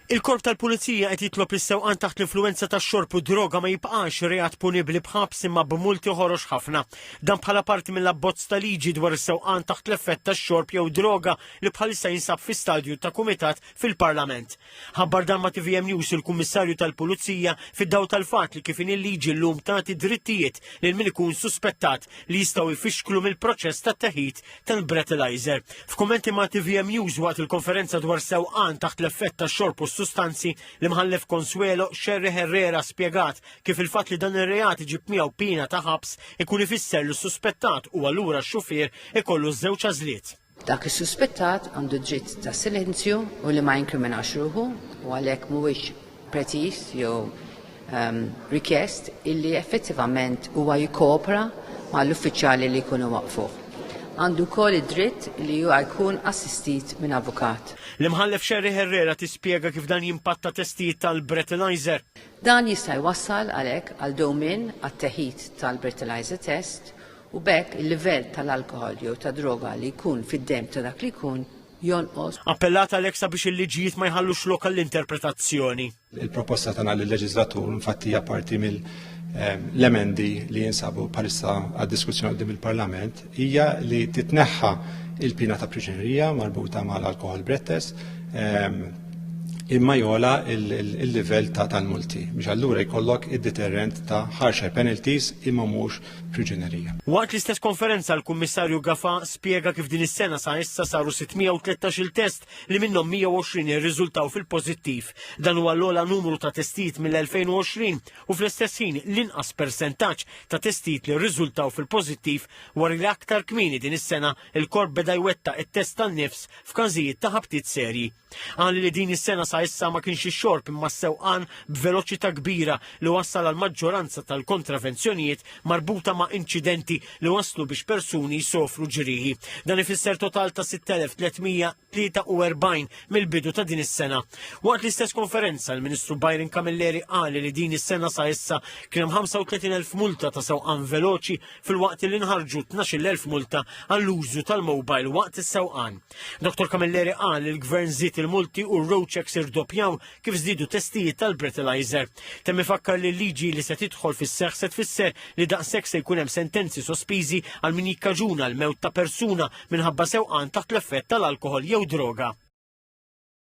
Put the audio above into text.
Il-Korp tal-Pulizija qed jitlob is-sewqan taħt l-influwenza tax-xorb u droga ma jibqax reat punibbli b'ħabs imma b'multi ħorox ħafna. Dan bħala parti mill-abbozz ta' liġi dwar is-sewqan taħt l-effett tax-xorb jew droga li bħalissa jinsab fi stadju ta' kumitat fil-Parlament. Ħabbar dan ma' TVM News il-Kummissarju tal-Pulizija fid-dawl tal-fatt li kif in il-liġi llum tagħti drittijiet lil min ikun suspettat li jistgħu jfixklu mill-proċess tat-teħid tal-breathalyzer. F'kummenti ma' TVM News waqt il-konferenza dwar sewqan taħt l-effett tax-xorb u sustanzi li mħallef Consuelo Xerri Herrera spjegat kif il-fatt li dan ir-reat iġib miegħu pina ta' ħabs ikun ifisser li suspettat u allura x-xufier ikollu żewġ għażliet. Dak is-suspettat għandu dritt ta' silenzju u li ma jinkriminax ruħu u għalhekk mhuwiex pretis jew rikjest illi effettivament huwa jikkopra mal-uffiċjali li jkunu waqfuh. Għandu wkoll id-dritt li huwa jkun assistit minn avukat. L-imħallef Xerri Herrera tispjega kif dan jimpatta testijiet tal-breathalyzer. Dan jista' jwassal għalhekk għal dewmien għat-teħid tal-breathalyzer test u bekk il-livell tal-alkohol jew ta' droga li jkun fid-dem ta' dak li jkun jonqos. Appellat Alexa biex il-liġijiet ma jħallux lok għall-interpretazzjoni. Il-proposta tagħna lill-leġislatur infatti hija parti l-emendi li jinsabu bħalissa għad-diskussjoni qudiem il-Parlament hija li titneħħa il-pina ta' priġunerija marbuta mal-alkohol breath test imma jola il-livell tal-multi biex allura jkollok id-deterrent ta' harsher penalties imma mhux priġunerija. Waqt l-istess konferenza l-Kummissarju Gafa spjega kif din is-sena sa issa saru 613 il-test li minnhom 120 irriżultaw fil-pożittiv. Dan huwa l-ogħla numru ta' testijiet mill-2020 u fl-istess ħin l-inqas persentaġġ ta' testijiet li rriżultaw fil-pożittiv wara li aktar kmieni din is-sena il-Korp beda jwettaq it-test tan-nifs f'każijiet ta' ħabtiet serji. Għal li din is-sena sa issa ma kienx ix-xorb imma s-sewqan b'veloċità kbira li wassal għal maġġoranza tal-kontravenzjonijiet marbuta ma' inċidenti li waslu biex persuni jsofru ġrieħi. Dan ifisser total ta' 6343 mill-bidu ta' din is-sena. Waqt l-istess konferenza l-Ministru Byron Camilleri qal li din is-sena sa issa kien hemm 35,000 multa ta' sewqan veloċi fil-waqt li nħarġu 12,000 multa għall-użu tal-mobile waqt is-sewqan. Dr. Camilleri qal li l-Gvern żied il-multi u r-road checks irdoppjaw kif żdiedu testijiet tal-breathalyzer. Temm ifakkar li l-liġi li se tidħol fis-seħħ se tfisser li daqshekk se jkun hemm sentenzi sospiżi għal min jikkaġuna l-mewt ta' persuna minħabba sewqan taħt l-effett tal-alkohol jew droga.